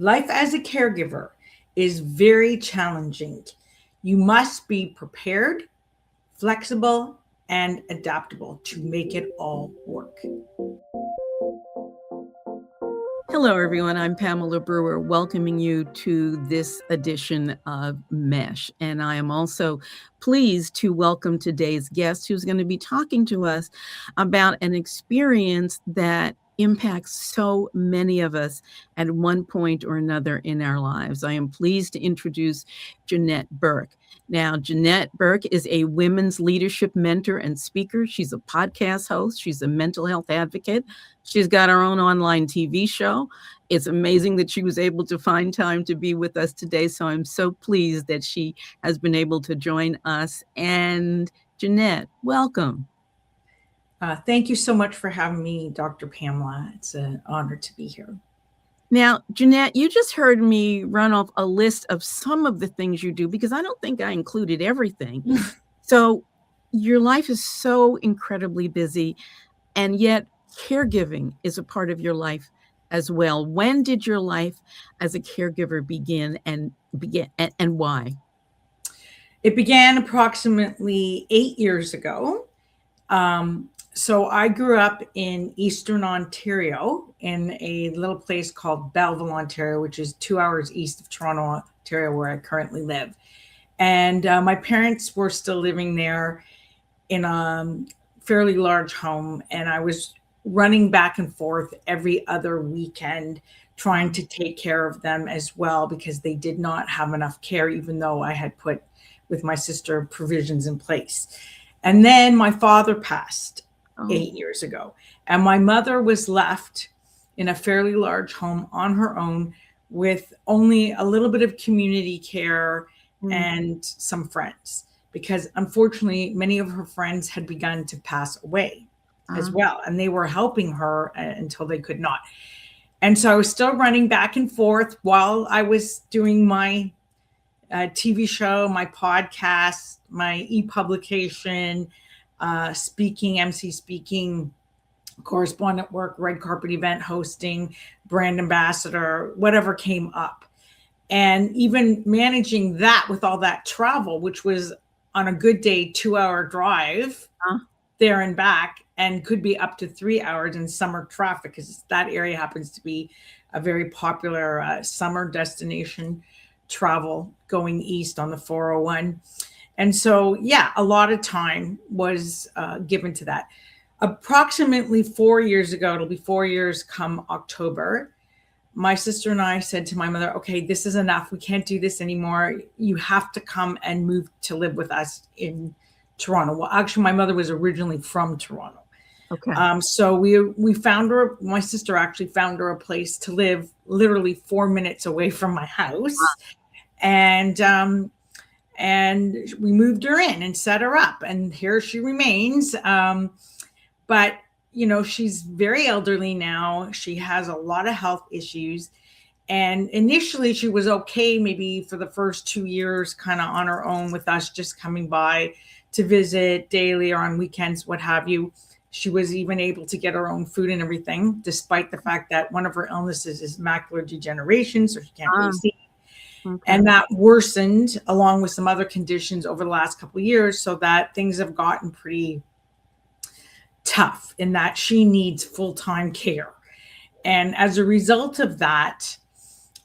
Life as a caregiver is very challenging. You must be prepared, flexible, and adaptable to make it all work. Hello, everyone. I'm Pamela Brewer, welcoming you to this edition of M.E.S.H. And I am also pleased to welcome today's guest, who's going to be talking to us about an experience that impacts so many of us at one point or another in our lives. I am pleased to introduce Janette Burke. Now, Janette Burke is a women's leadership mentor and speaker. She's a podcast host. She's a mental health advocate. She's got her own online TV show. It's amazing that she was able to find time to be with us today. So I'm so pleased that she has been able to join us. And Janette, welcome. Thank you so much for having me, Dr. Pamela. It's an honor to be here. Now, Janette, you just heard me run off a list of some of the things you do, because I don't think I included everything. So your life is so incredibly busy, and yet caregiving is a part of your life as well. When did your life as a caregiver begin and why? It began approximately 8 years ago. So I grew up in Eastern Ontario in a little place called Belleville, Ontario, which is 2 hours east of Toronto, Ontario, where I currently live. And my parents were still living there in a fairly large home. And I was running back and forth every other weekend, trying to take care of them as well, because they did not have enough care, even though I had put with my sister provisions in place. And then my father passed 8 years ago. And my mother was left in a fairly large home on her own with only a little bit of community care and some friends, because unfortunately, many of her friends had begun to pass away as well. And they were helping her until they could not. And so I was still running back and forth while I was doing my TV show, my podcast, my e-publication, speaking, MC speaking, correspondent work, red carpet event hosting, brand ambassador, whatever came up. And even managing that with all that travel, which was on a good day, 2-hour drive there and back, and could be up to 3 hours in summer traffic, because that area happens to be a very popular summer destination travel going east on the 401. And so, yeah, a lot of time was given to that. Approximately 4 years ago, it'll be 4 years come October, my sister and I said to my mother, okay, this is enough. We can't do this anymore. You have to come and move to live with us in Toronto. Well, actually, my mother was originally from Toronto. Okay. So we found her, my sister actually found her a place to live literally 4 minutes away from my house. Wow. And we moved her in and set her up, and here she remains. But, you know, she's very elderly now. She has a lot of health issues. And initially she was okay, maybe for the first 2 years, kind of on her own with us, just coming by to visit daily or on weekends, what have you. She was even able to get her own food and everything, despite the fact that one of her illnesses is macular degeneration, so she can't really see. Okay. And that worsened along with some other conditions over the last couple of years, so that things have gotten pretty tough in that she needs full-time care. And as a result of that,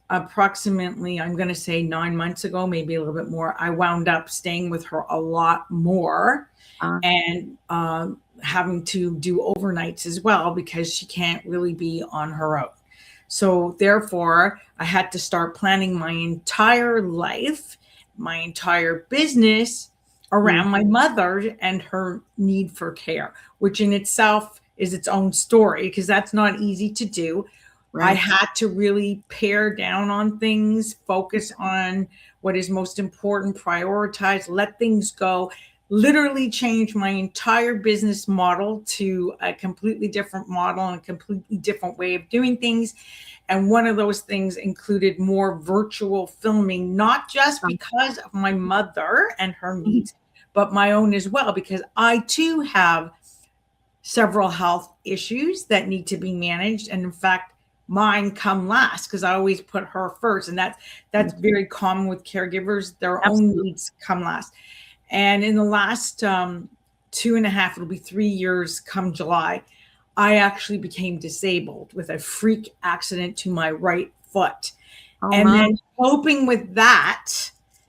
approximately, I'm going to say 9 months ago, maybe a little bit more, I wound up staying with her a lot more and having to do overnights as well, because she can't really be on her own. So therefore, I had to start planning my entire life, my entire business around my mother and her need for care, which in itself is its own story, because that's not easy to do. Right. I had to really pare down on things, focus on what is most important, prioritize, let things go, literally change my entire business model to a completely different model and a completely different way of doing things. And one of those things included more virtual filming, not just because of my mother and her needs, but my own as well, because I too have several health issues that need to be managed. And in fact, mine come last because I always put her first. And that's very common with caregivers. Their own needs come last. And in the last 2.5, it'll be 3 years come July, I actually became disabled with a freak accident to my right foot. Then coping with that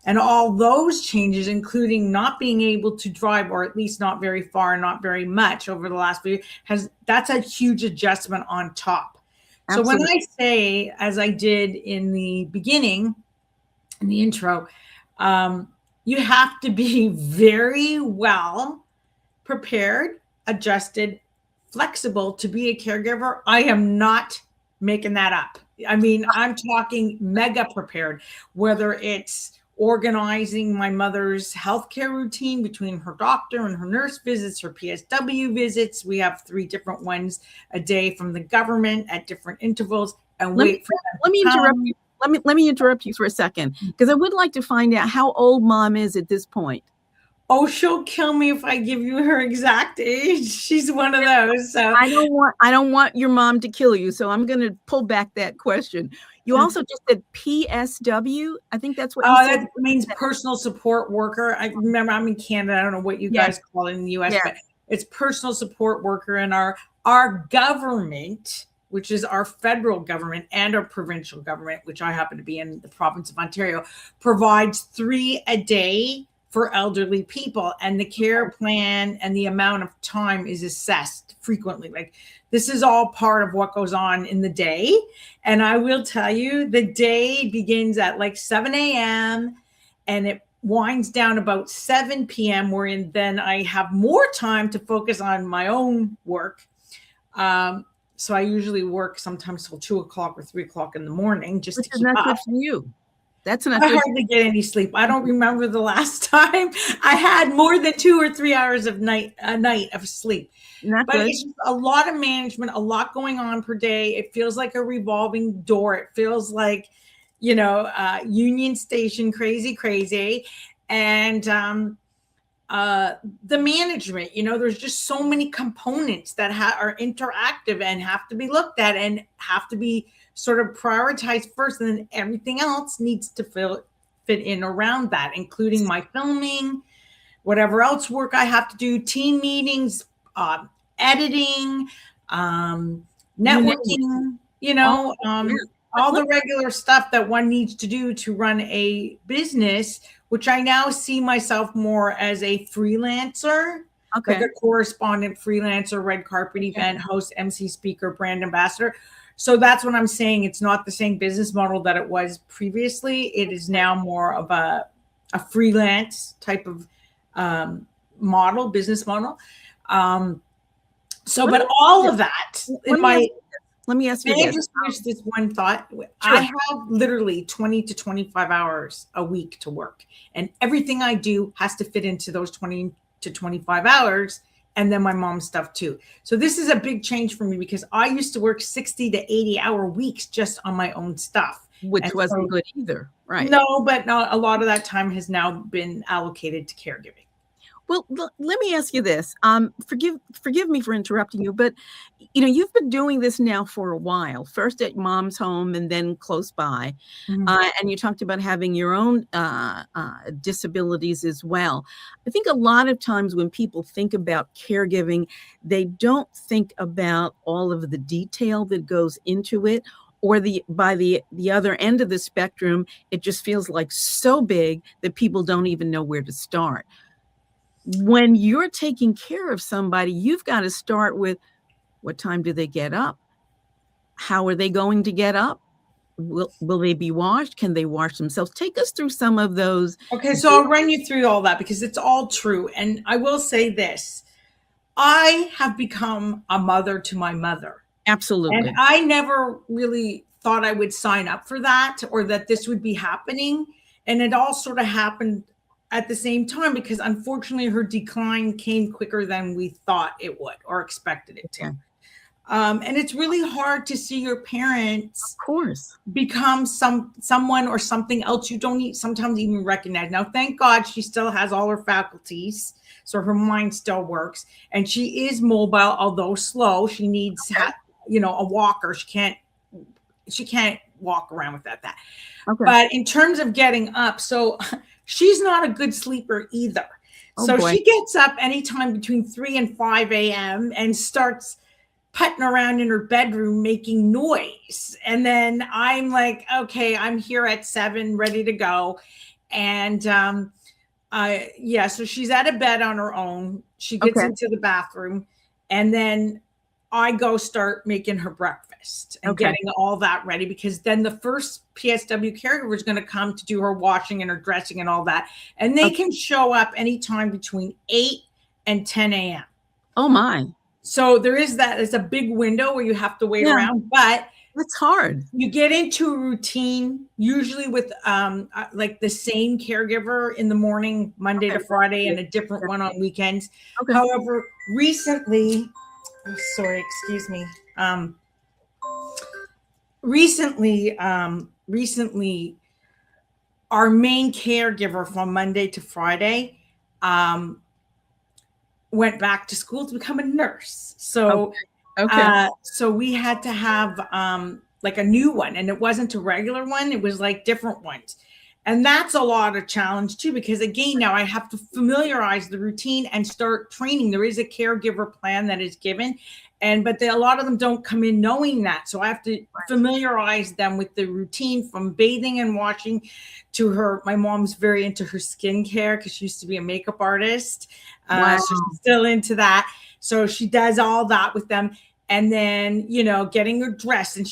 and all those changes, including not being able to drive, or at least not very far, not very much over the last few years, that's a huge adjustment on top. Absolutely. So when I say, as I did in the beginning, in the intro, you have to be very well prepared, adjusted, flexible to be a caregiver. I am not making that up. I mean, I'm talking mega prepared, whether it's organizing my mother's healthcare routine between her doctor and her nurse visits, her PSW visits. We have 3 different ones a day from the government at different intervals. And let me interrupt you. Let me interrupt you for a second, because I would like to find out how old Mom is at this point. Oh, she'll kill me if I give you her exact age. She's one of those. So I don't want your mom to kill you. So I'm going to pull back that question. You also just said PSW. I think that's what you said. That means personal support worker. I remember I'm in Canada. I don't know what you guys call it in the US, but it's personal support worker. And our government, which is our federal government and our provincial government, which I happen to be in the province of Ontario, provides 3 a day for elderly people, and the care plan and the amount of time is assessed frequently. Like, this is all part of what goes on in the day. And I will tell you, the day begins at like 7 a.m. and it winds down about 7 p.m. wherein then I have more time to focus on my own work. So I usually work sometimes till 2 o'clock or 3 o'clock in the morning just to keep up. Good for you. That's not I hardly get any sleep. I don't remember the last time I had more than 2 or 3 hours of a night of sleep. But it's just a lot of management, a lot going on per day. It feels like a revolving door. It feels like, Union Station, crazy. And the management, there's just so many components that are interactive and have to be looked at and have to be sort of prioritized first, and then everything else needs to fit in around that, including my filming, whatever else work I have to do, team meetings, editing, networking, all the regular stuff that one needs to do to run a business, which I now see myself more as a freelancer, like a correspondent freelancer, red carpet event host, MC speaker, brand ambassador. So that's what I'm saying. It's not the same business model that it was previously. It is now more of a freelance type of business model. But all of that, let me ask you this. Just finish this one thought. Sure. I have literally 20 to 25 hours a week to work, and everything I do has to fit into those 20 to 25 hours. And then my mom's stuff too. So this is a big change for me because I used to work 60 to 80-hour weeks just on my own stuff. Which wasn't good either, right? No, but a lot of that time has now been allocated to caregiving. Well, let me ask you this. Forgive me for interrupting you, but you've been doing this now for a while. First at Mom's home, and then close by, and you talked about having your own disabilities as well. I think a lot of times when people think about caregiving, they don't think about all of the detail that goes into it. Or by the other end of the spectrum, it just feels like so big that people don't even know where to start. When you're taking care of somebody, you've got to start with, what time do they get up? How are they going to get up? Will they be washed? Can they wash themselves? Take us through some of those. Okay, so I'll run you through all that because it's all true. And I will say this. I have become a mother to my mother. Absolutely. And I never really thought I would sign up for that or that this would be happening. And it all sort of happened at the same time because unfortunately her decline came quicker than we thought it would or expected it to. And it's really hard to see your parents, of course, become someone or something else you don't sometimes even recognize. Now, thank God she still has all her faculties. So her mind still works and she is mobile, although slow. She needs, a walker. She can't she can't walk around without that. Okay. But in terms of getting up, so she's not a good sleeper either. Oh, So boy. she gets up anytime between 3 and 5 a.m. and starts putting around in her bedroom making noise. And then I'm like, okay, I'm here at 7, ready to go. And so she's out of bed on her own. She gets into the bathroom, and then I go start making her breakfast and getting all that ready, because then the first PSW caregiver is going to come to do her washing and her dressing and all that. And they can show up anytime between 8 and 10 a.m. Oh, my. So there is that. It's a big window where you have to wait around, but it's hard. You get into a routine, usually with like the same caregiver in the morning, Monday to Friday, and a different one on weekends. Okay. However, recently, recently, our main caregiver from Monday to Friday went back to school to become a nurse. So, so we had to have like a new one, and it wasn't a regular one. It was like different ones. And that's a lot of challenge too, because again, now I have to familiarize the routine and start training. There is a caregiver plan that is given, but a lot of them don't come in knowing that. So I have to familiarize them with the routine, from bathing and washing to my mom's very into her skincare, because she used to be a makeup artist. So she's still into that. So she does all that with them. And then, getting her dressed. And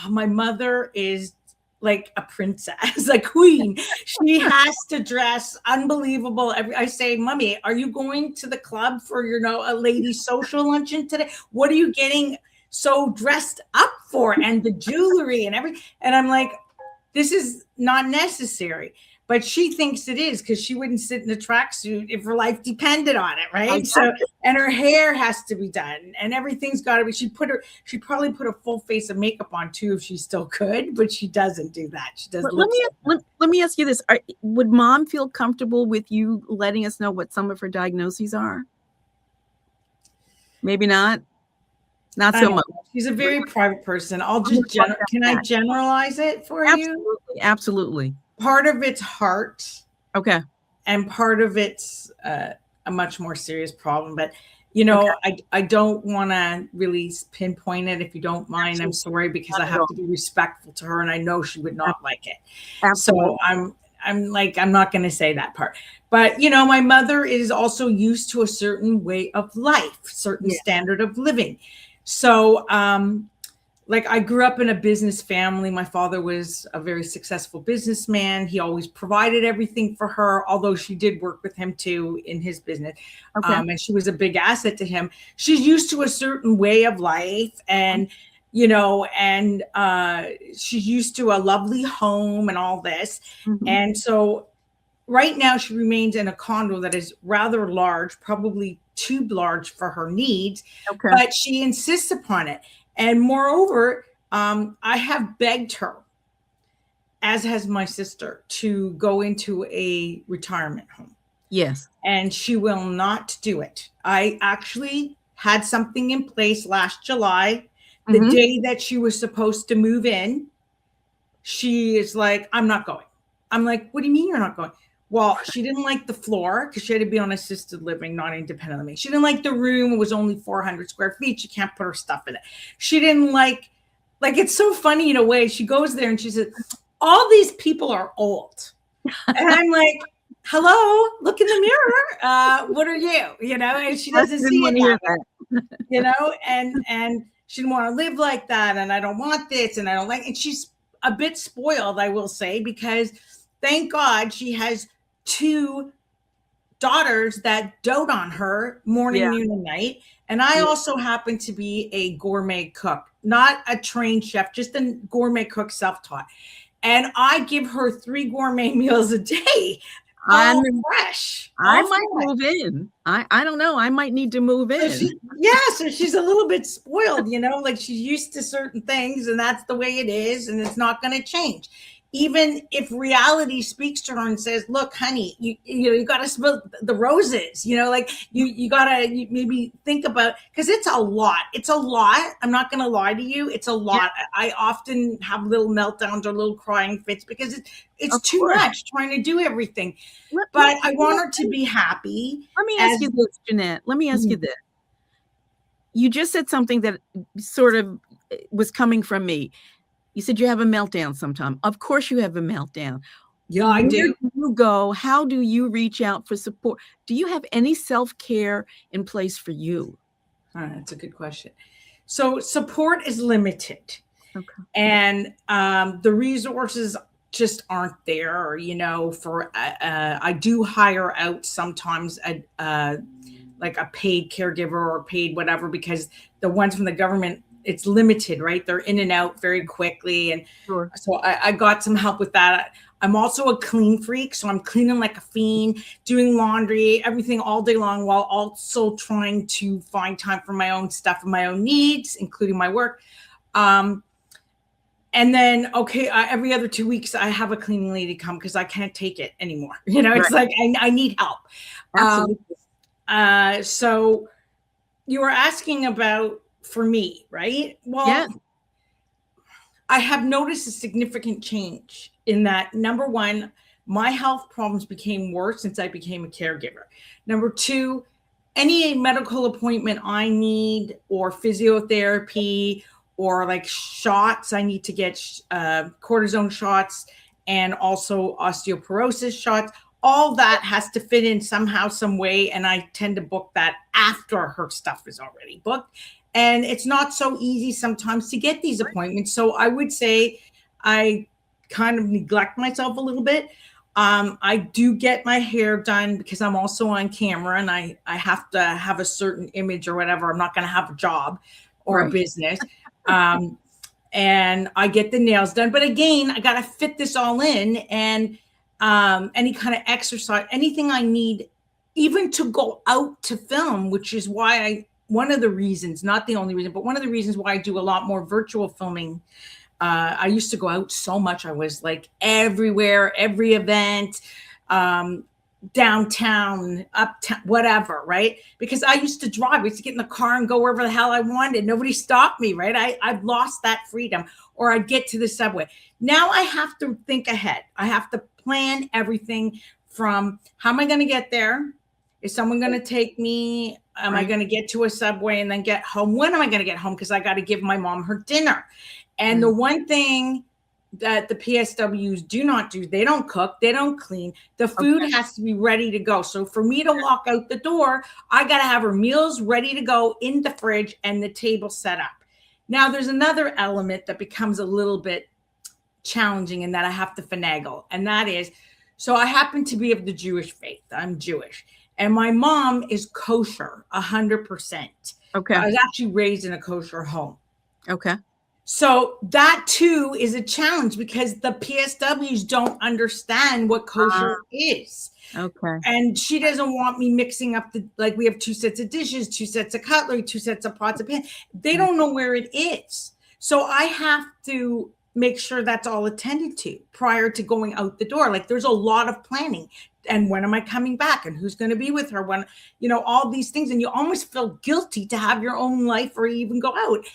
my mother is like a princess, a queen. She has to dress unbelievable. I say, Mommy, are you going to the club for, a ladies' social luncheon today? What are you getting so dressed up for? And the jewelry and everything. And I'm like, this is not necessary. But she thinks it is, because she wouldn't sit in a tracksuit if her life depended on it, right? Exactly. So, and her hair has to be done, and everything's got to be. She probably put a full face of makeup on too, if she still could, but she doesn't do that. She does. Let me ask you this: would Mom feel comfortable with you letting us know what some of her diagnoses are? Maybe not. Not so much. She's a very private person. I'll just can I generalize it for you? Absolutely. Part of it's heart. Okay. And part of it's a much more serious problem. But, I don't want to really pinpoint it. If you don't mind, absolutely. I'm sorry, because I have to be respectful to her, and I know she would not like it. Absolutely. So I'm not going to say that part. But, my mother is also used to a certain way of life, certain standard of living. So, I grew up in a business family. My father was a very successful businessman. He always provided everything for her, although she did work with him too in his business. And she was a big asset to him. She's used to a certain way of life, and, she's used to a lovely home and all this. Mm-hmm. And so right now she remains in a condo that is rather large, probably too large for her needs, but she insists upon it. And moreover, I have begged her, as has my sister, to go into a retirement home. Yes. And she will not do it. I actually had something in place last July, the day that she was supposed to move in. She is like, I'm not going. I'm like, what do you mean you're not going? Well, she didn't like the floor, because she had to be on assisted living, not independent living. She didn't like the room. It was only 400 square feet. She can't put her stuff in it. She didn't like it's so funny in a way. She goes there and she said, all these people are old. And I'm like, hello, look in the mirror. What are you? And she doesn't see it that. And she didn't want to live like that. And I don't want this. And I don't like, and she's a bit spoiled, I will say, because thank God she has 2 daughters that dote on her morning, noon, and night. And I also happen to be a gourmet cook, not a trained chef, just a gourmet cook, self-taught. And I give her 3 gourmet meals a day. All fresh. I might move in. I don't know. I might need to move in. So she's a little bit spoiled, she's used to certain things, and that's the way it is, and it's not going to change. even if reality speaks to her and says, look, honey, you got to smell the roses, like you got to maybe think about, because it's a lot. I'm not going to lie to you. It's a lot. Yeah. I often have little meltdowns or little crying fits because it's too much trying to do everything. But I want her to be happy. Let me ask you this, Janette. Let me ask you this. You just said something that sort of was coming from me. You said you have a meltdown sometime. Of course you have a meltdown. Yeah, I do. Where do you go? How do you reach out for support? Do you have any self-care in place for you? That's a good question. So support is limited. Okay. And the resources just aren't there, for I do hire out sometimes like a paid caregiver or paid whatever, because the ones from the government, it's limited, right? They're in and out very quickly. And sure. So I got some help with that. I'm also a clean freak. So I'm cleaning like a fiend, doing laundry, everything all day long, while also trying to find time for my own stuff and my own needs, including my work. And then, every other 2 weeks, I have a cleaning lady come because I can't take it anymore. It's like I need help. Absolutely. So you were asking about for me, right? Well, yeah. I have noticed a significant change in that. Number one, my health problems became worse since I became a caregiver. Number two, any medical appointment I need, or physiotherapy, or like shots, I need to get cortisone shots and also osteoporosis shots. All that has to fit in somehow, some way. And I tend to book that after her stuff is already booked. And it's not so easy sometimes to get these appointments. So I would say I kind of neglect myself a little bit. I do get my hair done because I'm also on camera and I have to have a certain image or whatever. I'm not going to have a job or a business. And I get the nails done. But again, I got to fit this all in, and any kind of exercise, anything I need, even to go out to film, which is why one of the reasons, not the only reason, but one of the reasons why I do a lot more virtual filming. I used to go out so much. I was like everywhere, every event, downtown, uptown, whatever, right? Because I used to drive. I used to get in the car and go wherever the hell I wanted. Nobody stopped me, right? I've lost that freedom. Or I'd get to the subway. Now I have to think ahead. I have to plan everything from how am I going to get there? Is someone going to take me? Am I going to get to a subway and then get home? When am I going to get home? Because I got to give my mom her dinner. And the one thing that the PSWs do not do, they don't cook, they don't clean. The food has to be ready to go. So for me to walk out the door, I got to have her meals ready to go in the fridge and the table set up. Now there's another element that becomes a little bit challenging and that I have to finagle. And that is, so I happen to be of the Jewish faith. I'm Jewish. And my mom is kosher, 100%. Okay. I was actually raised in a kosher home. Okay. So that too is a challenge because the PSWs don't understand what kosher is. Okay. And she doesn't want me mixing up like we have 2 sets of dishes, 2 sets of cutlery, 2 sets of pots of pans. They don't know where it is. So I have to make sure that's all attended to prior to going out the door. Like there's a lot of planning. And when am I coming back? And who's going to be with her? When, all these things. And you almost feel guilty to have your own life or even go out.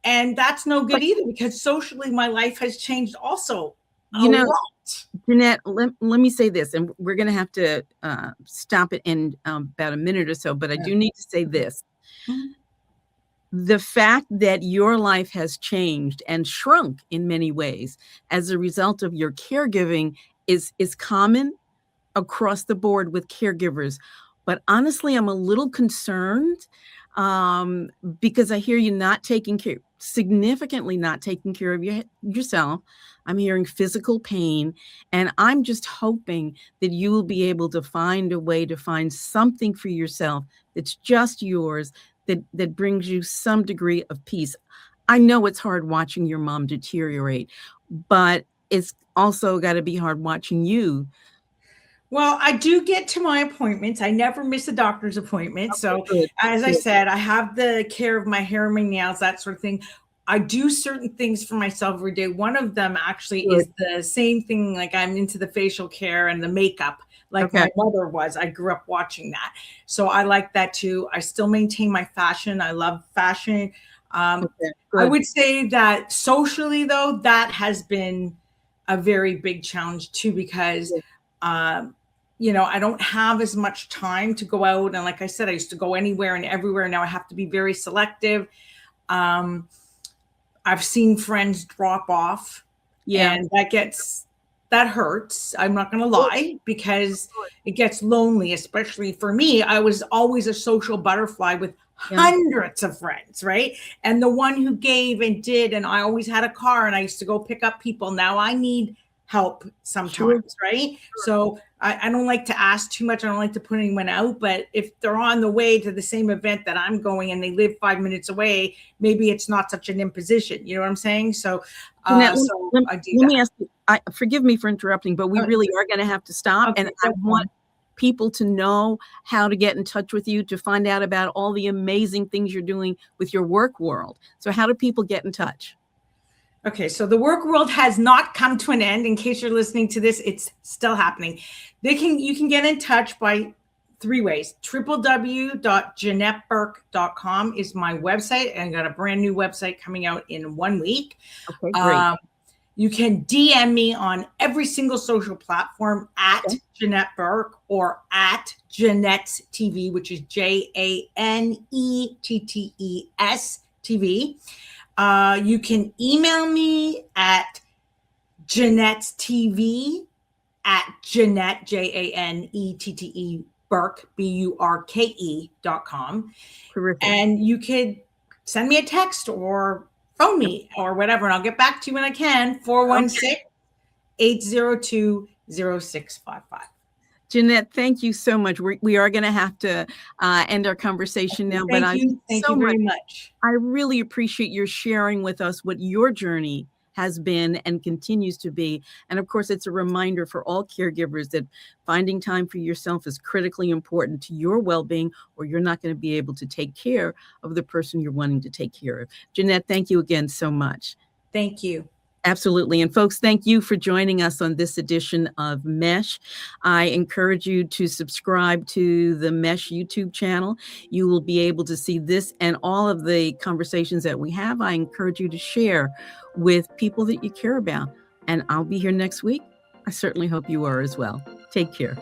And that's no good either, because socially my life has changed also a lot. Janette, let me say this, and we're going to have to stop it in about a minute or so, but I do need to say this. The fact that your life has changed and shrunk in many ways as a result of your caregiving is common across the board with caregivers. But honestly, I'm a little concerned because I hear you significantly not taking care of yourself. I'm hearing physical pain, and I'm just hoping that you will be able to find a way to find something for yourself that's just yours, that brings you some degree of peace. I know it's hard watching your mom deteriorate, but it's also got to be hard watching you. Well, I do get to my appointments. I never miss a doctor's appointment. So as I said, I have the care of my hair and my nails, that sort of thing. I do certain things for myself every day. One of them actually Good. is the same thing. Like I'm into the facial care and the makeup, like Okay. my mother was. I grew up watching that. So I like that too. I still maintain my fashion. I love fashion. Okay. I Good. would say that socially, though, that has been a very big challenge too, because, you know, I don't have as much time to go out. And like I said, I used to go anywhere and everywhere. Now I have to be very selective. I've seen friends drop off, Yeah. and that hurts. I'm not going to lie, because it gets lonely, especially for me. I was always a social butterfly with hundreds of friends, right? And the one who gave and did, and I always had a car and I used to go pick up people. Now I need help sometimes, right? So I don't like to ask too much. I don't like to put anyone out, but if they're on the way to the same event that I'm going and they live 5 minutes away, maybe it's not such an imposition. You know what I'm saying? So, Jeanette, I do let me that. ask you, forgive me for interrupting, but we really are going to have to stop. Okay, And I want people to know how to get in touch with you, to find out about all the amazing things you're doing with your work world. So how do people get in touch? Okay, so the work world has not come to an end. In case you're listening to this, it's still happening. You can get in touch by 3 ways. www.janetteburke.com is my website, and I got a brand new website coming out in 1 week. Okay, great. You can DM me on every single social platform at Janette Burke or at Janette's TV, which is JANETTES TV. You can email me at Janette's TV at Janette, JANETTE Burke, BURKE.com. Terrific. And you could send me a text or phone me or whatever, and I'll get back to you when I can. 416-802-0655. Jeanette, thank you so much. We are going to have to end our conversation now. Thank you very much. I really appreciate your sharing with us what your journey has been and continues to be. And of course, it's a reminder for all caregivers that finding time for yourself is critically important to your well-being, or you're not going to be able to take care of the person you're wanting to take care of. Jeanette, thank you again so much. Thank you. Absolutely. And folks, thank you for joining us on this edition of M.E.S.H. I encourage you to subscribe to the M.E.S.H. YouTube channel. You will be able to see this and all of the conversations that we have. I encourage you to share with people that you care about. And I'll be here next week. I certainly hope you are as well. Take care.